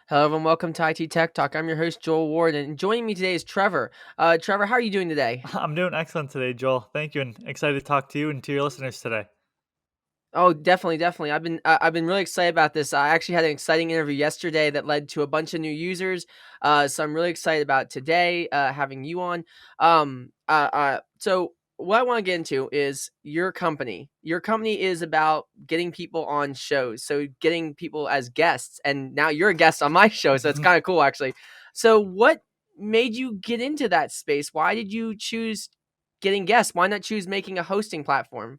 Hello, everyone. Welcome to IT Tech Talk. I'm your host, Joel Ward, and joining me today is Trevor. Trevor, how are you doing today? I'm doing excellent today, Joel. Thank you, and excited to talk to you and to your listeners today. Oh, definitely. I've been really excited about this. I actually had an exciting interview yesterday that led to a bunch of new users. So I'm really excited about today having you on. So what I want to get into is your company. Your company is about getting people on shows, so getting people as guests, and now you're a guest on my show, so it's kind of cool, actually. So what made you get into that space? Why did you choose getting guests? Why not choose making a hosting platform?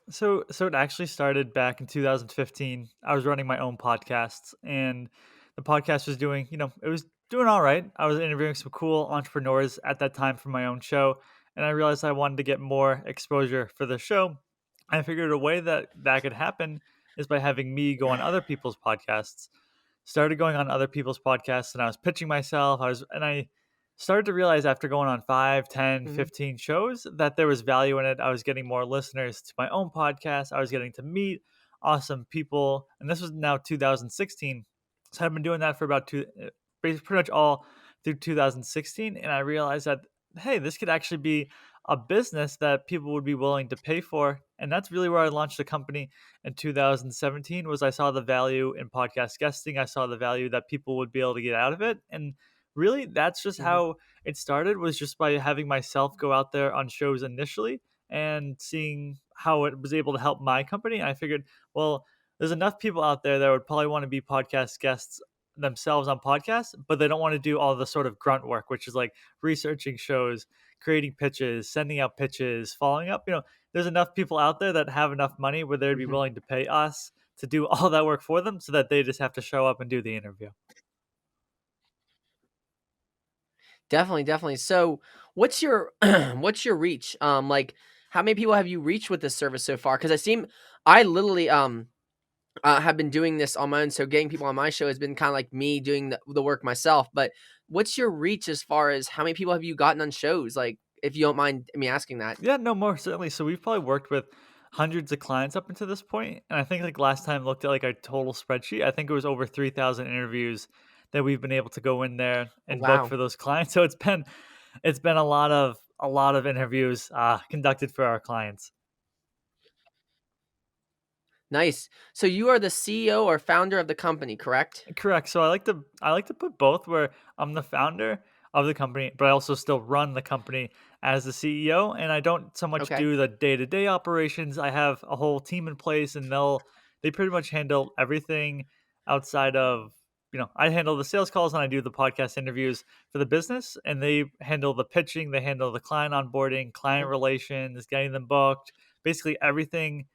So it actually started back in 2015. I was running my own podcasts, and the podcast was doing, it was doing all right. I was interviewing some cool entrepreneurs at that time for my own show, and I realized I wanted to get more exposure for the show. I figured a way that could happen is by having me go on other people's podcasts. Started going on other people's podcasts, and I was pitching myself. I started to realize after going on 5, 10, Hmm. 15 shows that there was value in it. I was getting more listeners to my own podcast. I was getting to meet awesome people. And this was now 2016. So I've been doing that for about pretty much all through 2016. And I realized that, hey, this could actually be a business that people would be willing to pay for. And that's really where I launched the company in 2017 was I saw the value in podcast guesting. I saw the value that people would be able to get out of it. And really that's just Hmm. how it started was just by having myself go out there on shows initially and seeing how it was able to help my company. I figured, well, there's enough people out there that would probably want to be podcast guests themselves on podcasts, but they don't want to do all the sort of grunt work, which is like researching shows, creating pitches, sending out pitches, following up. There's enough people out there that have enough money where they'd be Hmm. willing to pay us to do all that work for them so that they just have to show up and do the interview. Definitely. So, what's your what's your reach? Like, how many people have you reached with this service so far? Because I literally have been doing this on my own. So, getting people on my show has been kind of like me doing the work myself. But what's your reach as far as how many people have you gotten on shows? Like, if you don't mind me asking that. Yeah, no, more certainly. So we've probably worked with hundreds of clients up until this point, and I think like last time I looked at like our total spreadsheet, I think it was over 3,000 interviews that we've been able to go in there Oh, and book wow, for those clients. So it's been a lot of interviews conducted for our clients. nice. So, you are the CEO or founder of the company, correct? Correct. So I like to put both where I'm the founder of the company, but I also still run the company as the CEO, and I don't so much Okay. do the day-to-day operations. I have a whole team in place, and they pretty much handle everything outside of, I handle the sales calls and I do the podcast interviews for the business, and they handle the pitching, they handle the client onboarding, client Mhm. relations, getting them booked, basically everything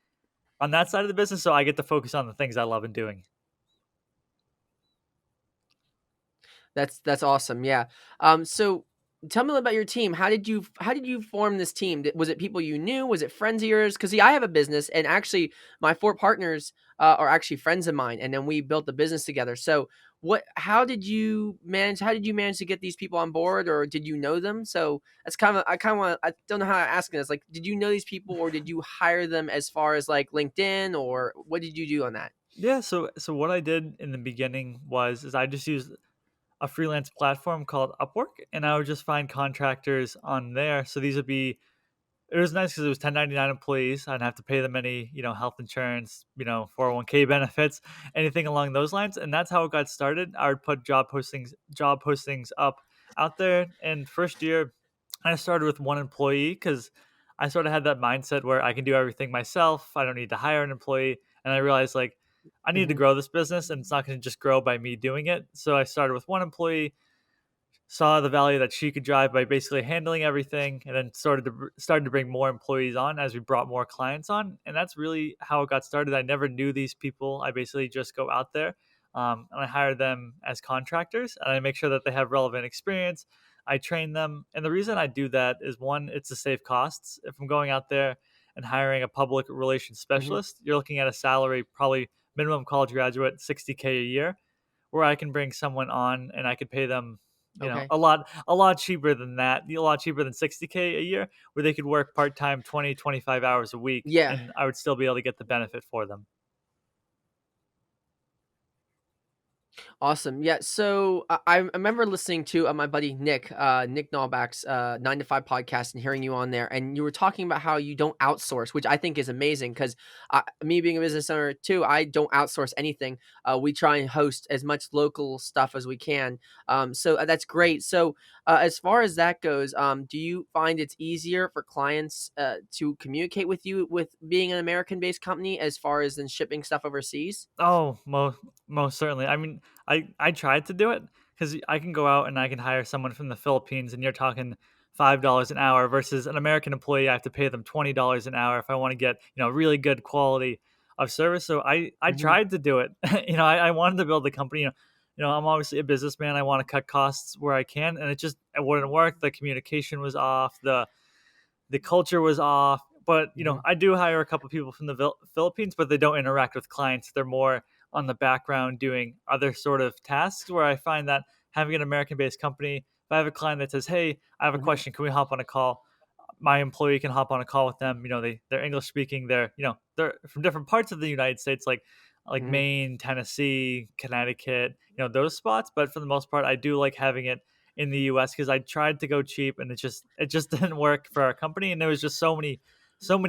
on that side of the business, so I get to focus on the things I love and doing. That's awesome. Yeah. So tell me a little about your team. How did you form this team? Was it people you knew? Was it friends of yours? Because see, I have a business, and actually, my four partners are actually friends of mine, and then we built the business together. So what? How did you manage? How did you manage to get these people on board, or did you know them? So that's I don't know how to ask this. Like, did you know these people, or did you hire them as far as like LinkedIn, or what did you do on that? Yeah, so what I did in the beginning was I just used a freelance platform called Upwork, and I would just find contractors on there. So these would be it was nice because it was 1099 employees. I didn't have to pay them any, health insurance, 401k benefits, anything along those lines. And that's how it got started. I would put job postings up out there. And first year, I started with one employee because I sort of had that mindset where I can do everything myself. I don't need to hire an employee. And I realized like I need to Hmm. grow this business, and it's not going to just grow by me doing it. So I started with one employee, saw the value that she could drive by basically handling everything, and then started to bring more employees on as we brought more clients on. And that's really how it got started. I never knew these people. I basically just go out there, and I hire them as contractors, and I make sure that they have relevant experience. I train them, and the reason I do that is one, it's to save costs. If I'm going out there and hiring a public relations Hmm. specialist, you're looking at a salary probably minimum college graduate 60K a year, where I can bring someone on and I could pay them, Okay. a lot cheaper than that, a lot cheaper than 60K a year, where they could work part-time 20, 25 hours a week, Yeah. and I would still be able to get the benefit for them. Awesome. Yeah. So I remember listening to my buddy Nick Nalback's 9 to 5 podcast and hearing you on there. And you were talking about how you don't outsource, which I think is amazing because me being a business owner too, I don't outsource anything. We try and host as much local stuff as we can. So that's great. So as far as that goes, do you find it's easier for clients to communicate with you with being an American based company as far as than shipping stuff overseas? Oh, most certainly. I mean, I tried to do it because I can go out and I can hire someone from the Philippines, and you're talking $5 an hour versus an American employee. I have to pay them $20 an hour if I want to get really good quality of service. So I Hmm. tried to do it. I wanted to build the company. I'm obviously a businessman. I want to cut costs where I can, and it wouldn't work. The communication was off. The culture was off. But Hmm. I do hire a couple people from the Philippines, but they don't interact with clients. They're more on the background doing other sort of tasks. Where I find that having an American-based company, if I have a client that says, "Hey, I have a Hmm. question. Can we hop on a call?" My employee can hop on a call with them. They're English speaking. They're from different parts of the United States, like Hmm. Maine, Tennessee, Connecticut, those spots. But for the most part, I do like having it in the US because I tried to go cheap and it just didn't work for our company. And there was just so many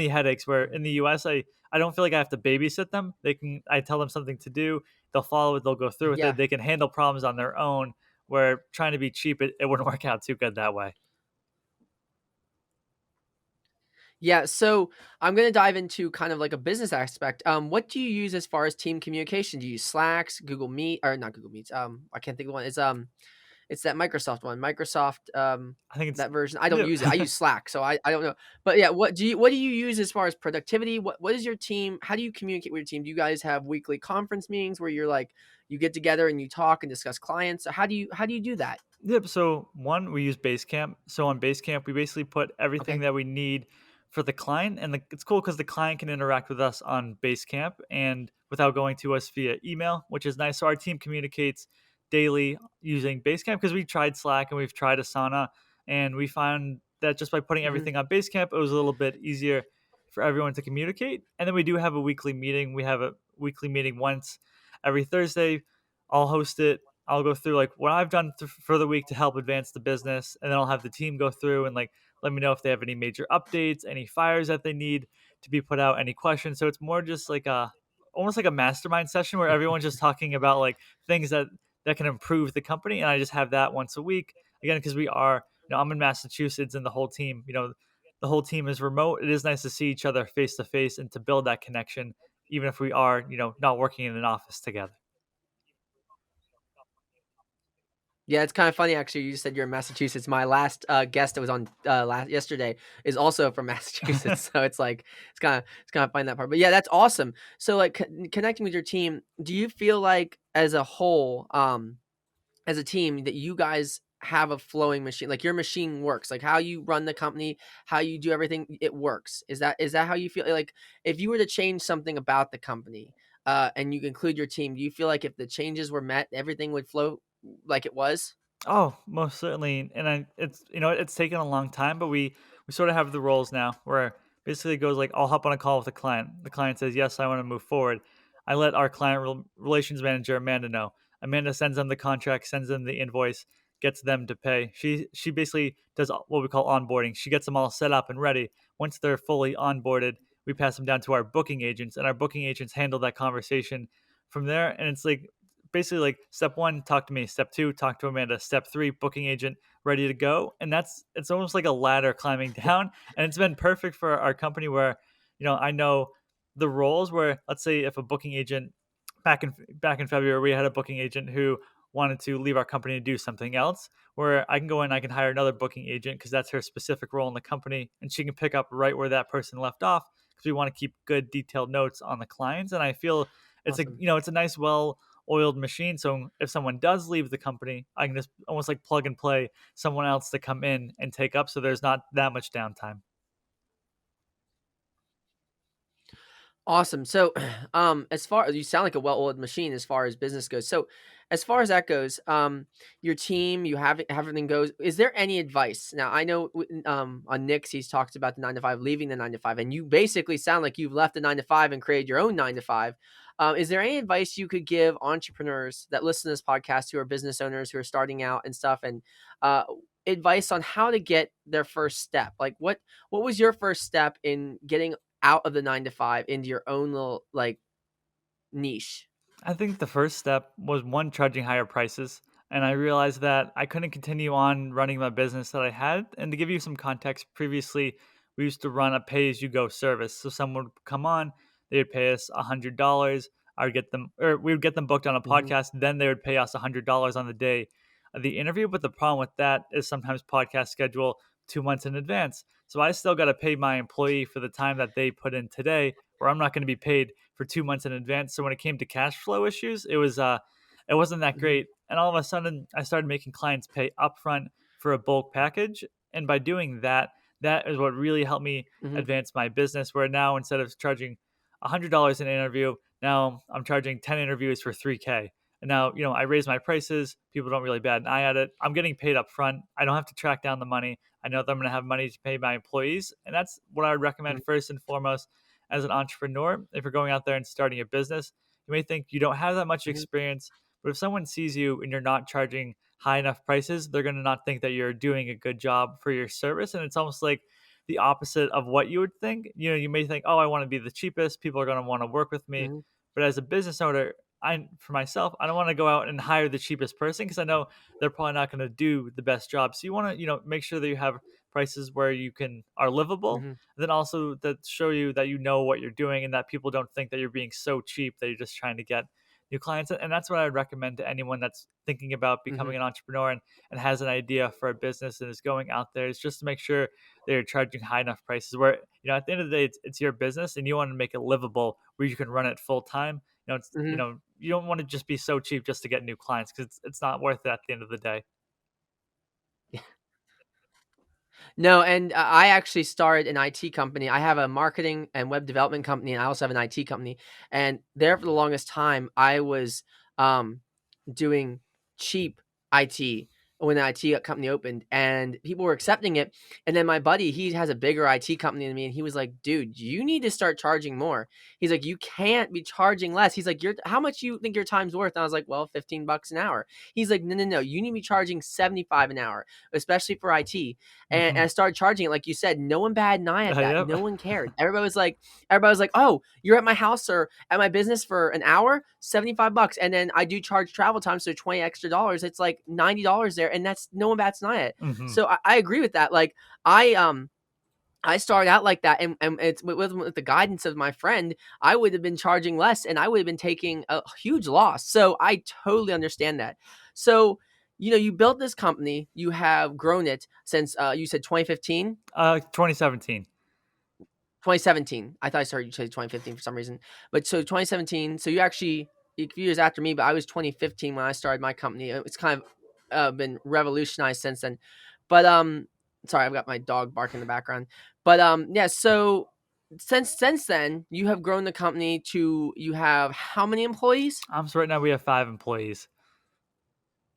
headaches where in the US I don't feel like I have to babysit them. I tell them something to do, they'll follow it, they'll go through with it, Yeah. they can handle problems on their own. Where trying to be cheap, it wouldn't work out too good that way. Yeah, so I'm gonna dive into kind of like a business aspect. What do you use as far as team communication? Do you use Slacks, Google Meet, or not Google Meets? I can't think of one. It's that Microsoft one. Microsoft, I think it's that version. I don't yeah. use it. I use Slack, so I don't know. But yeah, what do you use as far as productivity? What is your team? How do you communicate with your team? Do you guys have weekly conference meetings where you're like you get together and you talk and discuss clients? How do you do that? Yep. So one, we use Basecamp. So on Basecamp, we basically put everything Okay. that we need for the client, and it's cool because the client can interact with us on Basecamp and without going to us via email, which is nice. So our team communicates daily using Basecamp because we tried Slack and we've tried Asana, and we found that just by putting Hmm. everything on Basecamp, it was a little bit easier for everyone to communicate. And then we do have a weekly meeting. We have a weekly meeting once every Thursday. I'll host it. I'll go through like what I've done for the week to help advance the business, and then I'll have the team go through and like let me know if they have any major updates, any fires that they need to be put out, any questions. So it's more just like a almost like a mastermind session where everyone's just talking about like things that can improve the company, and I just have that once a week again because I'm in Massachusetts and the whole team is remote. It is nice to see each other face to face and to build that connection, even if we are not working in an office together. Yeah, it's kind of funny actually. You just said you're in Massachusetts. My last guest that was on last yesterday is also from Massachusetts, so it's kind of fun that part. But yeah, that's awesome. So like connecting with your team, do you feel like as a whole, as a team, that you guys have a flowing machine? Like your machine works, like how you run the company, how you do everything, it works. Is that how you feel? Like if you were to change something about the company, and you include your team, do you feel like if the changes were met, everything would flow like it was? Oh, most certainly, and it's taken a long time, but we sort of have the roles now where basically it goes like I'll hop on a call with a client. The client says yes, I want to move forward. I let our client relations manager Amanda know. Amanda sends them the contract, sends them the invoice, gets them to pay. She basically does what we call onboarding. She gets them all set up and ready. Once they're fully onboarded, we pass them down to our booking agents, and our booking agents handle that conversation from there. And it's like basically like step one, talk to me. Step two, talk to Amanda. Step three, booking agent ready to go. And it's almost like a ladder climbing down. And it's been perfect for our company where, I know the roles where let's say if a booking agent back in February, we had a booking agent who wanted to leave our company and do something else where I can go in, I can hire another booking agent because that's her specific role in the company and she can pick up right where that person left off because we want to keep good detailed notes on the clients. And I feel Awesome. it's a nice oiled machine. So if someone does leave the company, I can just almost like plug and play someone else to come in and take up. So there's not that much downtime. Awesome. So, as far as you sound like a well-oiled machine as far as business goes. So, as far as that goes, your team, you have everything goes. Is there any advice? Now, I know on Nick's, he's talked about the 9 to 5, leaving the 9 to 5, and you basically sound like you've left the 9 to 5 and created your own 9 to 5. Is there any advice you could give entrepreneurs that listen to this podcast who are business owners who are starting out and stuff, and uh, advice on how to get their first step? Like what was your first step in getting out of the 9 to 5 into your own little like niche? I think the first step was one, charging higher prices. And I realized that I couldn't continue on running my business that I had. And to give you some context, previously we used to run a pay as you go service. So someone would come on, they would pay us $100. I would get them, or we would get them booked on a Hmm. podcast. Then they would pay us $100 on the day of the interview. But the problem with that is sometimes podcasts schedule 2 months in advance. So I still got to pay my employee for the time that they put in today, where I'm not going to be paid for 2 months in advance. So when it came to cash flow issues, it wasn't that Hmm. great. And all of a sudden, I started making clients pay upfront for a bulk package, and by doing that, that is what really helped me Hmm. advance my business. Where now instead of charging $100 an interview, now I'm charging 10 interviews for 3K. And now, I raise my prices. People don't really bat an eye at it. I'm getting paid up front. I don't have to track down the money. I know that I'm going to have money to pay my employees. And that's what I would recommend first and foremost as an entrepreneur. If you're going out there and starting a business, you may think you don't have that much Hmm. experience, but if someone sees you and you're not charging high enough prices, they're going to not think that you're doing a good job for your service. And it's almost like the opposite of what you would think. You may think, oh, I want to be the cheapest. People are going to want to work with me. Hmm. But as a business owner, for myself, I don't want to go out and hire the cheapest person because I know they're probably not going to do the best job. So you want to, make sure that you have prices where you are livable, Hmm. then also that show you that you know what you're doing and that people don't think that you're being so cheap that you're just trying to get new clients. And that's what I would recommend to anyone that's thinking about Hmm. becoming an entrepreneur and has an idea for a business and is going out there, is just to make sure they're charging high enough prices where, at the end of the day, it's your business and you want to make it livable where you can run it full time. Hmm. You don't want to just be so cheap just to get new clients because it's not worth it at the end of the day. No, and I actually started an IT company. I have a marketing and web development company, and I also have an IT company. And there for the longest time, I was um, doing cheap IT when the IT company opened, and people were accepting it. And then my buddy, he has a bigger IT company than me, and he was like, "Dude, you need to start charging more." He's like, "You can't be charging less." He's like, "You're how much you think your time's worth?" And I was like, "Well, $15 an hour." He's like, "No, no, no, you need to be charging 75 an hour, especially for IT." And I Hmm. started charging it, like you said. No one batted an eye at that. Yep. No one cared. Everybody was like, "Oh, you're at my house or at my business for an hour, $75." And then I do charge travel time, so 20 extra dollars. It's like $90 there, and that's no one bats an eye at. Hmm. So I agree with that. Like I started out like that, and it's with the guidance of my friend, I would have been charging less, and I would have been taking a huge loss. So I totally understand that. So you built this company, you have grown it since you said 2015. 2017. 2017. I thought I started you said 2015 for some reason. But so 2017, so you actually a few years after me, but I was 2015 when I started my company. It's kind of been revolutionized since then. But sorry, I've got my dog barking in the background. But yeah, so since then, you have grown the company to you have how many employees? So right now we have 5 employees.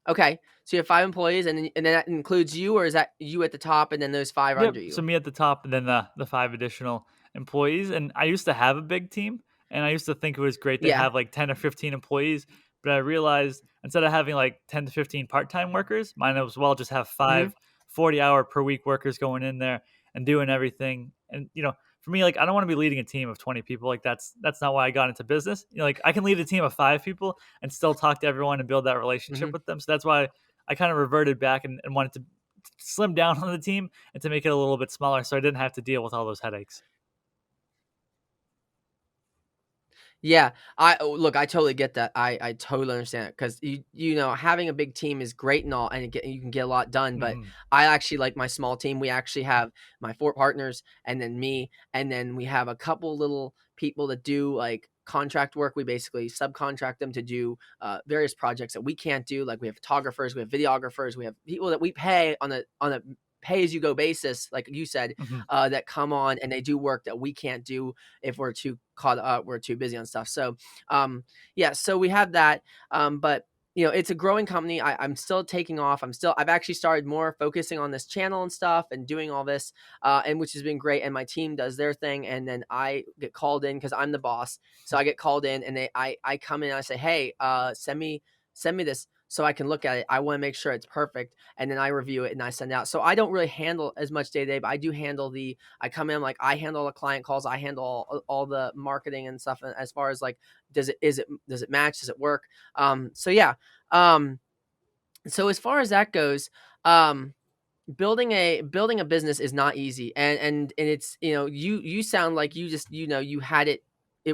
Okay. So you have 5 employees, and then that includes you, or is that you at the top and then those five Yep. under So you? me at the top, and then the 5 additional employees. And I used to have a big team, and I used to think it was great to Yeah. have like 10 or 15 employees. But I realized instead of having like 10 to 15 part-time workers, might as well just have Hmm. five 40-hour per week workers going in there and doing everything. And for me, like I don't want to be leading a team of 20 people. Like that's not why I got into business. Like I can lead a team of 5 people and still talk to everyone and build that relationship Hmm. with them. So that's why I kind of reverted back and wanted to slim down on the team and to make it a little bit smaller so I didn't have to deal with all those headaches. Yeah, look, I totally get that. I totally understand it because having a big team is great and all, and you can get a lot done. But Hmm. I actually like my small team. We actually have my 4 partners, and then me, and then we have a couple little people that do like contract work. We basically subcontract them to do various projects that we can't do. Like we have photographers, we have videographers, we have people that we pay on a pay as you go basis, like you said, Hmm. that come on and they do work that we can't do if we're too busy on stuff. So, yeah, so we have that. But it's a growing company. I'm still taking off. I've actually started more focusing on this channel and stuff and doing all this, and which has been great. And my team does their thing, and then I get called in because I'm the boss. So I get called in, and I come in and I say, hey, send me this so I can look at it. I want to make sure it's perfect, and then I review it and I send it out. So I don't really handle as much day to day, but I do handle I come in, like, I handle the client calls, I handle all the marketing and stuff as far as like, does it match, does it work? So yeah. Um, so as far as that goes, um, building a business is not easy, and it's, you sound like you just, you had it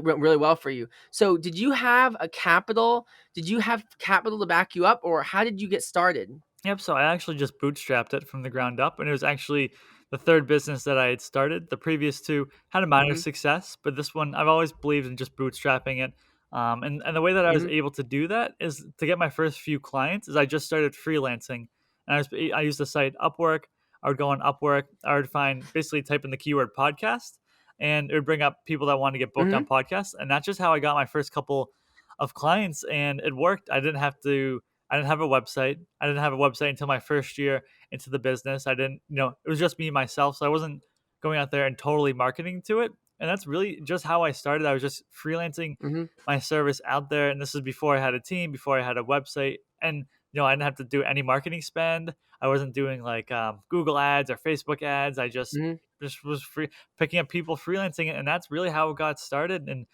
went really well for you. So did you have capital to back you up, or how did you get started? Yep, so I actually just bootstrapped it from the ground up, and it was actually the third business that I had started. The previous two had a minor Mhm, success, but this one I've always believed in just bootstrapping it. And the way that I was mhm, able to do that is to get my first few clients. Is I just started freelancing, and I used the site Upwork. I would go on Upwork. I would find basically type in the keyword podcast, and it would bring up people that want to get booked on mhm, podcasts, and that's just how I got my first couple of clients, and it worked. I didn't have a website. I didn't have a website until my first year into the business. I didn't, it was just me myself. So I wasn't going out there and totally marketing to it. And that's really just how I started. I was just freelancing mhm, my service out there. And this is before I had a team, before I had a website. And, I didn't have to do any marketing spend. I wasn't doing like Google ads or Facebook ads. I mhm, just was free picking up people freelancing. And that's really how it got started. And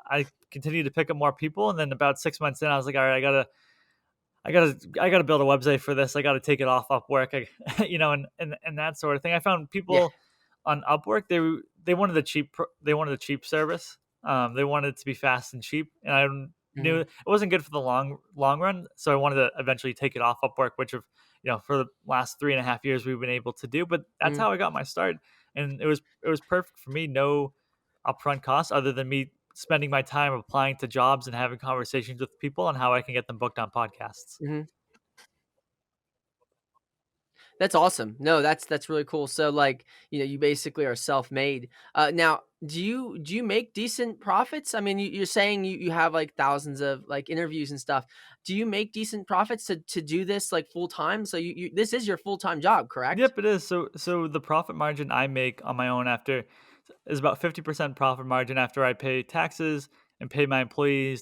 I continued to pick up more people. And then about 6 months in, I was like, all right, I gotta build a website for this. I gotta take it off Upwork, and that sort of thing. I found yeah, people on Upwork, they wanted they wanted a cheap service. They wanted it to be fast and cheap, and I knew mhm, it wasn't good for the long run. So I wanted to eventually take it off Upwork, which for the last 3.5 years we've been able to do. But that's mhm, how I got my start, and it was perfect for me. No upfront costs other than me spending my time applying to jobs and having conversations with people on how I can get them booked on podcasts. mhm. That's awesome. No, that's really cool. So, like, you basically are self-made. Now, do you make decent profits? I mean, you're saying you have like thousands of like interviews and stuff. Do you make decent profits to do this like full time? So this is your full time job, correct? Yep, it is. So the profit margin I make on my own after is about 50% profit margin after I pay taxes and pay my employees,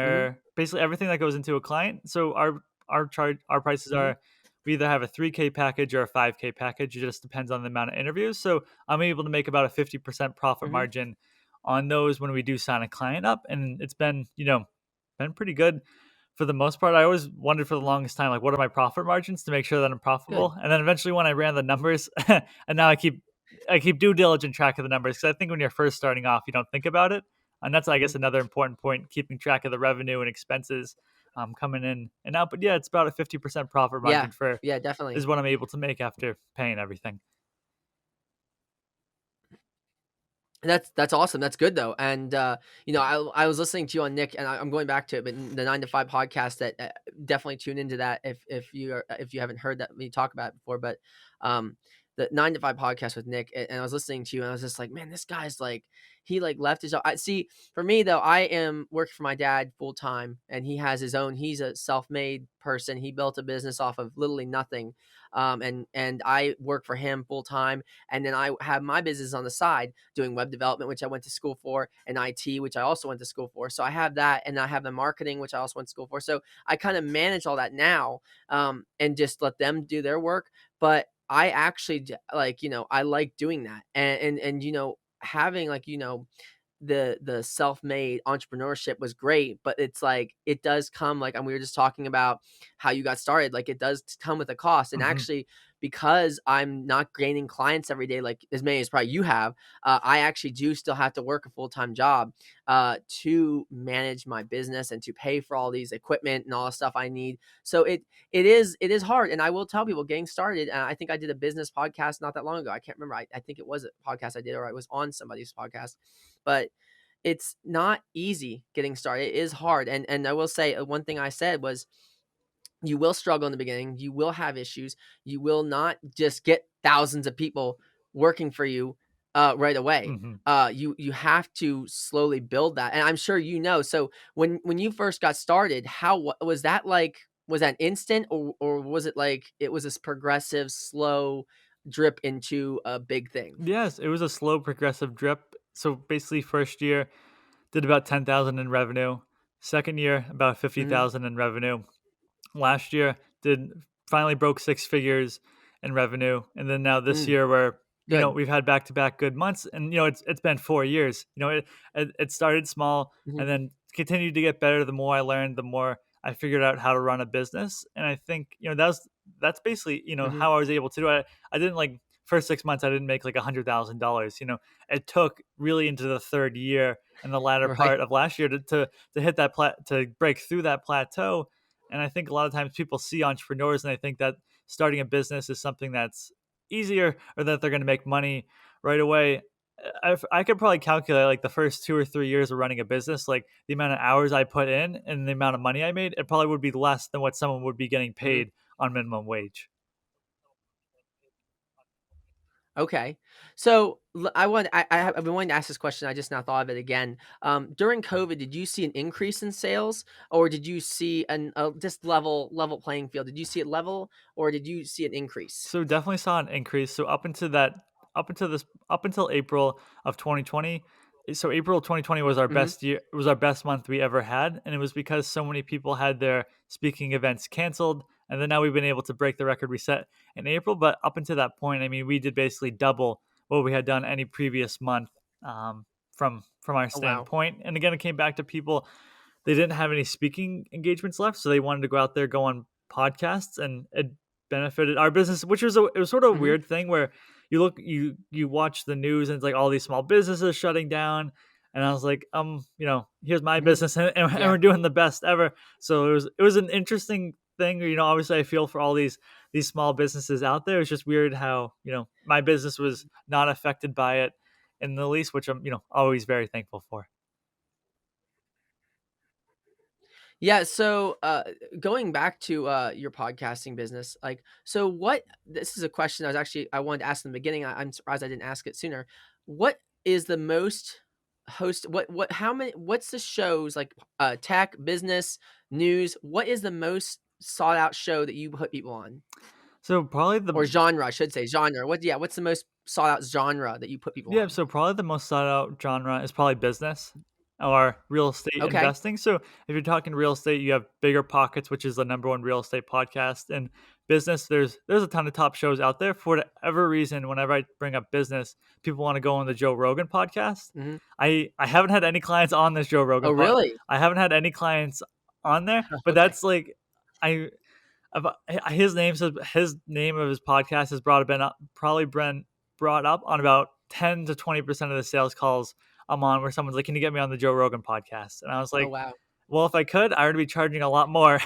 Mm-hmm. designer, basically everything that goes into a client. So our prices Mm-hmm. are, we either have a 3K package or a 5K package. It just depends on the amount of interviews. So I'm able to make about a 50% profit Mm-hmm. margin on those when we do sign a client up, and it's been pretty good for the most part. I always wondered for the longest time, like, what are my profit margins to make sure that I'm Good. profitable? And then eventually, when I ran the numbers, and now I keep due diligent track of the numbers, because I think when you're first starting off, you don't think about it, and that's, I Mm-hmm. guess, another important point: keeping track of the revenue and expenses coming in and out. But yeah, it's about a 50% profit Yeah. margin for Yeah. Definitely. is what I'm able to make after paying everything. That's awesome. That's good though. And I was listening to you on Nick, and I'm going back to it, but the 9 to 5 podcast, that definitely tune into that if you haven't heard that me talk about it before. But um, the 9 to 5 podcast with Nick, and I was listening to you, and I was just like, man, this guy's like, he like left his job. I see. For me though, I am working for my dad full time, and he has his own. He's a self made person. He built a business off of literally nothing, and I work for him full time, and then I have my business on the side doing web development, which I went to school for, and IT, which I also went to school for. So I have that, and I have the marketing, which I also went to school for. So I kind of manage all that now, and just let them do their work. But I actually like, I like doing that, and having like, the self-made entrepreneurship was great, but it's like it does come, like, and we were just talking about how you got started, like it does come with a cost. And Hmm. actually, because I'm not gaining clients every day like as many as probably you have, I actually do still have to work a full-time job to manage my business and to pay for all these equipment and all the stuff I need. So it is hard, and I will tell people getting started. And I think I did a business podcast not that long ago. I can't remember. I think it was a podcast I did, or I was on somebody's podcast, but it's not easy getting started. It is hard. And I will say, one thing I said was, you will struggle in the beginning. You will have issues. You will not just get thousands of people working for you right away. Mhm. You have to slowly build that, and I'm sure you know. So when you first got started, was that like? Was that instant, or was it like it was this progressive, slow drip into a big thing? Yes, it was a slow progressive drip. So basically, first year did about 10,000 in revenue. Second year, about Mhm. 50,000 in revenue. Last year did finally broke six figures in revenue, and then now this Mm, year where good. we've had back to back good months, and it's been 4 years. It started small and Mhm. then continued to get better. The more I learned, the more I figured out how to run a business, and I think that's basically Mhm. how I was able to do it. I didn't like first 6 months. I didn't make like $100,000. It took really into the third year and the latter Right. part of last year to hit to break through that plateau. And I think a lot of times people see entrepreneurs and they think that starting a business is something that's easier or that they're going to make money right away. I could probably calculate like the first 2 or 3 years of running a business, like the amount of hours I put in and the amount of money I made, it probably would be less than what someone would be getting Mhm. paid on minimum wage. Okay. So I've been wanting to ask this question. I just now thought of it again. During COVID, did you see an increase in sales, or did you see an just level playing field? Did you see it level, or did you see an increase? So definitely saw an increase. So up until April of 2020. So April of 2020 was our Hmm. best year. It was our best month we ever had, and it was because so many people had their speaking events canceled. And then now we've been able to break the record we set in April. But up until that point, I mean, we did basically double what we had done any previous month, from our Oh wow. standpoint. And again, it came back to people, they didn't have any speaking engagements left, so they wanted to go out there, go on podcasts, and it benefited our business, which it was sort of a Hmm. weird thing where you watch the news and it's like all these small businesses shutting down, and I was like, here's my Hmm. business, and Yeah. we're doing the best ever. So it was an interesting thing. Obviously, I feel for all these small businesses out there. It's just weird how my business was not affected by it in the least, which I'm always very thankful for. Yeah, so going back to your podcasting business, like, so what? This is a question I wanted to ask in the beginning. I'm surprised I didn't ask it sooner. What is the most host? What? How many? What's the shows like? Tech, business, news. What is the most sought out show that you put people on, So probably the or genre? I should say genre. What? Yeah. What's the most sought out genre that you put people Yeah, on? so probably the most sought out genre is probably business or real estate Okay. investing. So if you're talking real estate, you have Bigger Pockets, which is the number one real estate podcast. And business, there's a ton of top shows out there. For whatever reason, whenever I bring up business, people want to go on the Joe Rogan podcast. Hmm. I haven't had any clients on this Joe Rogan Oh, really? I haven't had any clients on there, but Okay. that's like I his name of his podcast has been brought up on about 10 to 20% of the sales calls I'm on, where someone's like, "Can you get me on the Joe Rogan podcast?" And I was Oh, like, wow. "Well, if I could, I would be charging a lot more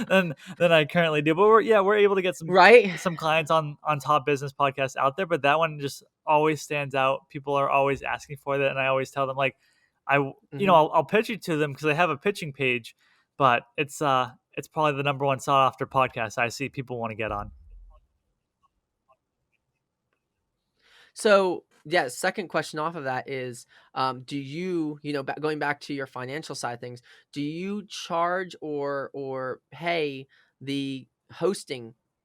than I currently do." But we're able to get Right. some clients on top business podcasts out there, but that one just always stands out. People are always asking for that, and I always tell them like, Hmm. I'll pitch it to them because I have a pitching page, but it's probably the number one sought after podcast I see people want to get on. So, yeah, second question off of that is, do you, going back to your financial side of things, do you charge or pay the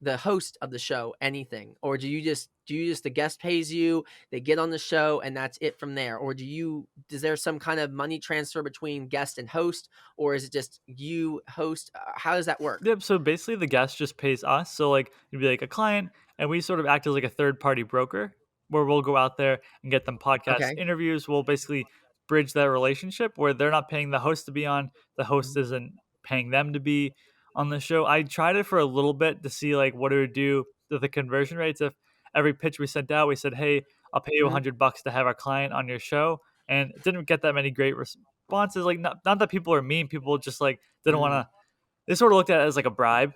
the host of the show anything, or do you just the guest pays you, they get on the show, and that's it from there, or is there some kind of money transfer between guest and host, or is it just you host? How does that work? Yep. So basically, the guest just pays us. So like it'd be like a client, and we sort of act as like a third party broker, where we'll go out there and get them podcast Okay. interviews. We'll basically bridge that relationship where they're not paying the host to be on, the host Mhm. isn't paying them to be on the show. I tried it for a little bit to see like what it would do to the conversion rates. If every pitch we sent out, we said, "Hey, I'll pay you Mhm. $100 to have our client on your show," and it didn't get that many great responses. Like not that people are mean, people just like didn't want Mhm. to, they sort of looked at it as like a bribe,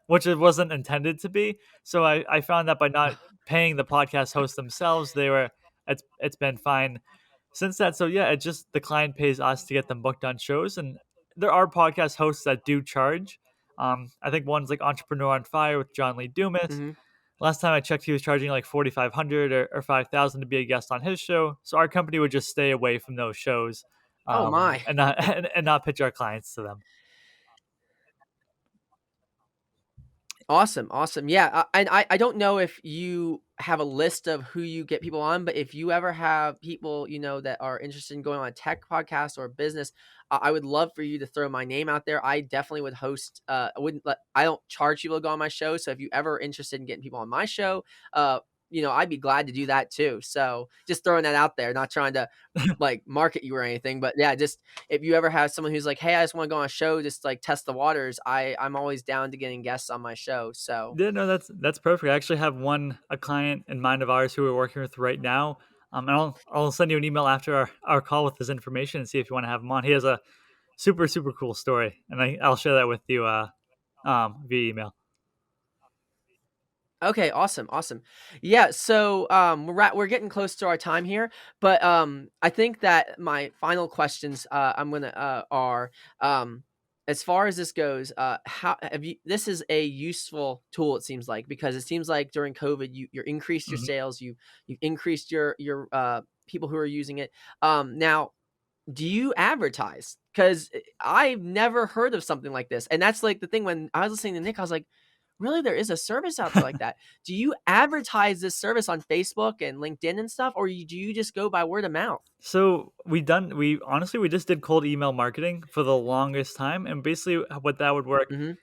which it wasn't intended to be. So I found that by not paying the podcast hosts themselves, it's been fine since that. So yeah, it just the client pays us to get them booked on shows, and there are podcast hosts that do charge. I think one's like Entrepreneur on Fire with John Lee Dumas. Mhm. Last time I checked, he was charging like 4,500 or 5,000 to be a guest on his show. So our company would just stay away from those shows, Oh my. and not and not pitch our clients to them. Awesome, awesome. Yeah, and I don't know if you have a list of who you get people on, but if you ever have people, that are interested in going on a tech podcast or business, I would love for you to throw my name out there. I definitely would host, I don't charge people to go on my show. So if you ever interested in getting people on my show, I'd be glad to do that too. So just throwing that out there, not trying to like market you or anything, but yeah, just if you ever have someone who's like, "Hey, I just want to go on a show, just like test the waters," I'm always down to getting guests on my show. So, Yeah, no, that's perfect. I actually have a client in mind of ours who we're working with right now. And I'll send you an email after our call with his information and see if you want to have him on. He has a super cool story, and I'll share that with you via email. okay, awesome, awesome. Yeah, so we're getting close to our time here, but I think that my final questions I'm gonna are as far as this goes, how have you? This is a useful tool. It seems like because it seems like during COVID, you increased your Mhm. sales, you've increased your people who are using it. Now do you advertise? Because I've never heard of something like this, and that's, like, the thing when I was listening to Nick, I was like, "Really? There is a service out there like that?" Do you advertise this service on Facebook and LinkedIn and stuff, or do you just go by word of mouth? So we honestly we just did cold email marketing for the longest time, and basically what that would work Mhm,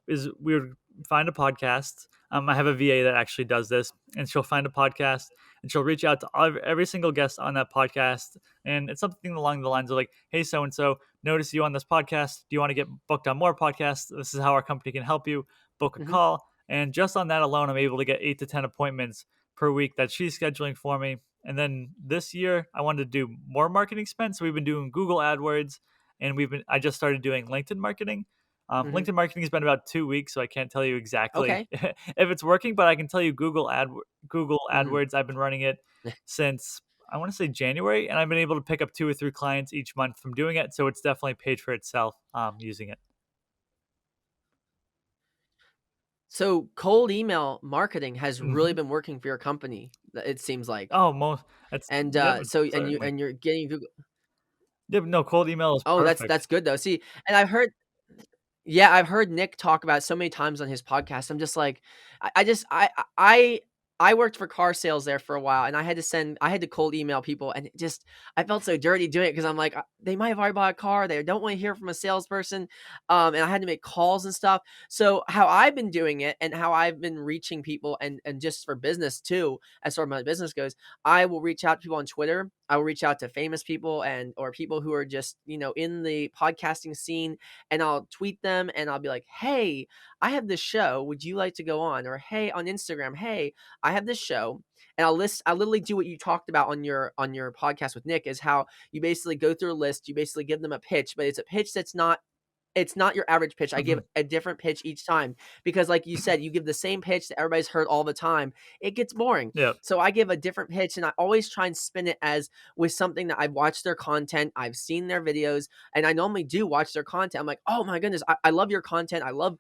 is we would find a podcast. I have a VA that actually does this, and she'll find a podcast and she'll reach out to every single guest on that podcast, and it's something along the lines of like, "Hey, so and so, notice you on this podcast. Do you want to get booked on more podcasts? This is how our company can help you. Book a mhm, call." And just on that alone, I'm able to get 8 to 10 appointments per week that she's scheduling for me. And then this year, I wanted to do more marketing spend. So we've been doing Google AdWords, and I just started doing LinkedIn marketing. mhm. LinkedIn marketing has been about 2 weeks, so I can't tell you exactly Okay. if it's working, but I can tell you Google Mhm. AdWords. I've been running it since I want to say January, and I've been able to pick up 2 or 3 clients each month from doing it. So it's definitely paid for itself using it. So, cold email marketing has really Hmm. been working for your company, it seems like, Oh, most it's and, yep, so certainly. you're getting Google. Yep, no, cold email is Oh, that's perfect. good though. See, and I've heard. Yeah, I've heard Nick talk about it so many times on his podcast. I'm just like, I just I worked for car sales there for a while, and I had to cold email people, and I felt so dirty doing it because I'm like, they might have already bought a car, they don't want to hear from a salesperson, and I had to make calls and stuff. So how I've been doing it, and how I've been reaching people, and just for business too, as far as my business goes, I will reach out to people on Twitter. I will reach out to famous people and or people who are just in the podcasting scene, and I'll tweet them and I'll be like, "Hey, I have this show. Would you like to go on?" Or, "Hey, on Instagram, hey, I have this show." And I literally do what you talked about on your podcast with Nick is how you basically go through a list, you basically give them a pitch, but it's a pitch that's not it's not your average pitch. I give Mhm. a different pitch each time because, like you said, you give the same pitch that everybody's heard all the time. It gets boring. Yep. So I give a different pitch, and I always try and spin it as with something that I've watched their content, I've seen their videos, and I normally do watch their content. I'm like, oh my goodness, I love your content. I love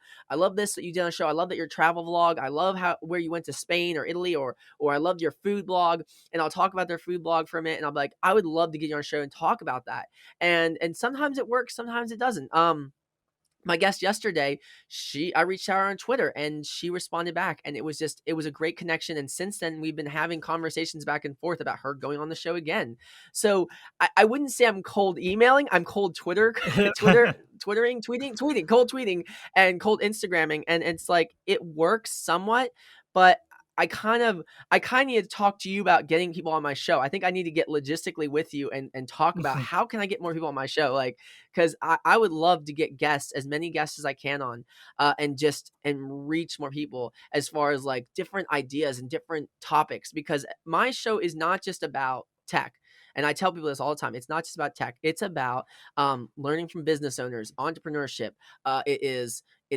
this that you did on the show. I love that your travel vlog. I love how where you went to Spain or Italy, or I loved your food blog. And I'll talk about their food blog for a minute, and I'll be like, I would love to get you on a show and talk about that. And sometimes it works, sometimes it doesn't. My guest yesterday, she I reached out on Twitter and she responded back, and it was a great connection, and since then we've been having conversations back and forth about her going on the show again. So I wouldn't say I'm cold emailing, I'm cold tweeting, cold tweeting, and cold Instagramming, and it's like it works somewhat, but I kind of need to talk to you about getting people on my show. I think I need to get logistically with you and talk about how can I get more people on my show, like because I would love to get guests, as many guests as I can on, and reach more people as far as like different ideas and different topics. Because my show is not just about tech. And I tell people this all the time. It's not just about tech. It's about learning from business owners, entrepreneurship. It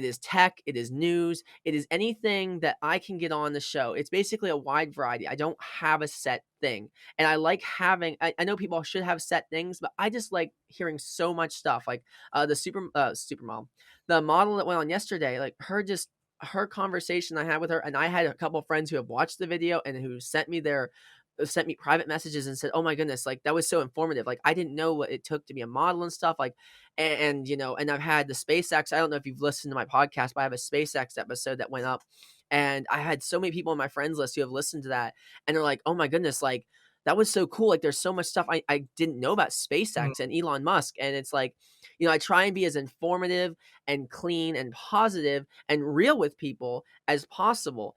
is tech. It is news. It is anything that I can get on the show. It's basically a wide variety. I don't have a set thing. And I like having I know people should have set things, but I just like hearing so much stuff. Like the supermodel, the model that went on yesterday, like her just her conversation I had with her, and I had a couple of friends who have watched the video and who sent me private messages and said, "Oh my goodness, like that was so informative. Like I didn't know what it took to be a model and stuff." Like, and you know, and I've had the SpaceX. I don't know if you've listened to my podcast, but I have a SpaceX episode that went up, and I had so many people on my friends list who have listened to that, and they're like, "Oh my goodness, like." That was so cool. Like, there's so much stuff I didn't know about Mhm, SpaceX and Elon Musk. And it's like, you know, I try and be as informative and clean and positive and real with people as possible.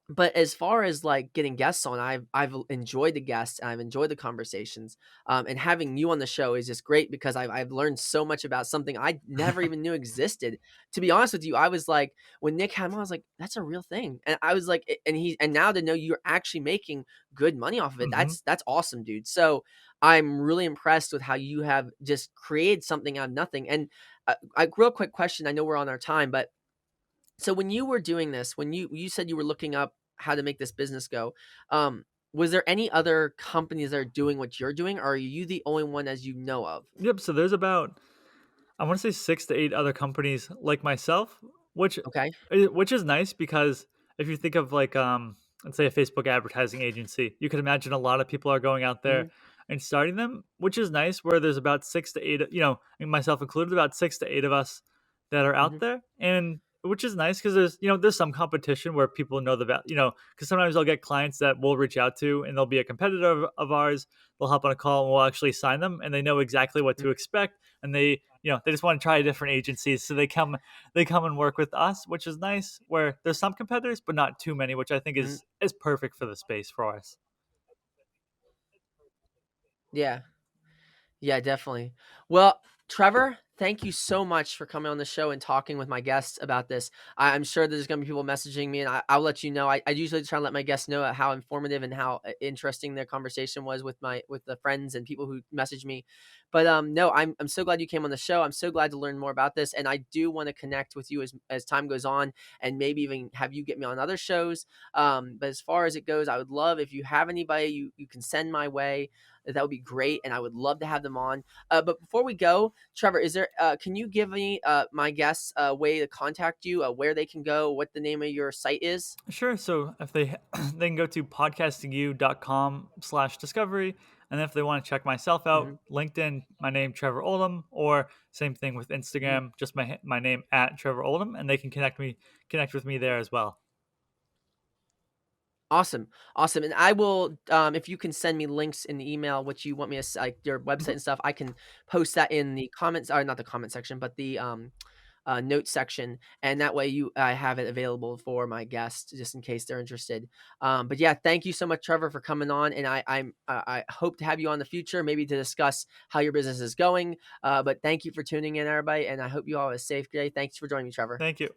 But as far as, like, getting guests on, I've enjoyed the guests, and I've enjoyed the conversations, and having you on the show is just great because I've learned so much about something I never even knew existed. To be honest with you, I was like when Nick had him on, I was like, "That's a real thing," and I was like and now to know you're actually making good money off of it, mhm. that's awesome, dude. So, I'm really impressed with how you have just created something out of nothing, and, real quick question, I know we're on our time, but so when you were doing this, when you said you were looking up how to make this business go, was there any other companies that are doing what you're doing, or are you the only one as you know of? Yep, so there's about I want to say 6 to 8 other companies like myself, which Okay. which is nice because if you think of like let's say a Facebook advertising agency, you could imagine a lot of people are going out there Mhm, and starting them, which is nice where there's about 6 to 8, and myself included, about 6 to 8 of us that are mhm, out there, and which is nice because there's some competition where people know the because sometimes I'll get clients that we'll reach out to and they'll be a competitor of ours. They'll hop on a call and we'll actually sign them and they know exactly what mhm, to expect, and they just want to try different agencies, so they come and work with us, which is nice where there's some competitors but not too many, which I think mhm. is perfect for the space for us. Yeah. Yeah, definitely. Well, Trevor, thank you so much for coming on the show and talking with my guests about this. I'm sure there's going to be people messaging me, and I'll let you know. I usually try and let my guests know how informative and how interesting their conversation was with the friends and people who message me. But no, I'm so glad you came on the show. I'm so glad to learn more about this, and I do want to connect with you as time goes on, and maybe even have you get me on other shows. But as far as it goes, I would love if you have anybody you can send my way that would be great, and I would love to have them on. But before we go, Trevor, is there? Can you give me my guests a way to contact you, where they can go, what the name of your site is? Sure. So if they they can go to podcastingyou.com/discovery, and if they want to check myself Hmm. out, LinkedIn, my name Trevor Oldham, or same thing with Hmm. Instagram, just my name at Trevor Oldham, and they can connect with me there as well. Awesome, awesome, and I will. If you can send me links in the email, which you want me to like your website Mhm. and stuff, I can post that in the comments, or not the comment section, but the note section, and that way I have it available for my guests just in case they're interested. But yeah, thank you so much, Trevor, for coming on, and I hope to have you on in the future, maybe to discuss how your business is going. But thank you for tuning in, everybody, and I hope you all have a safe day. Thanks for joining me, Trevor. Thank you.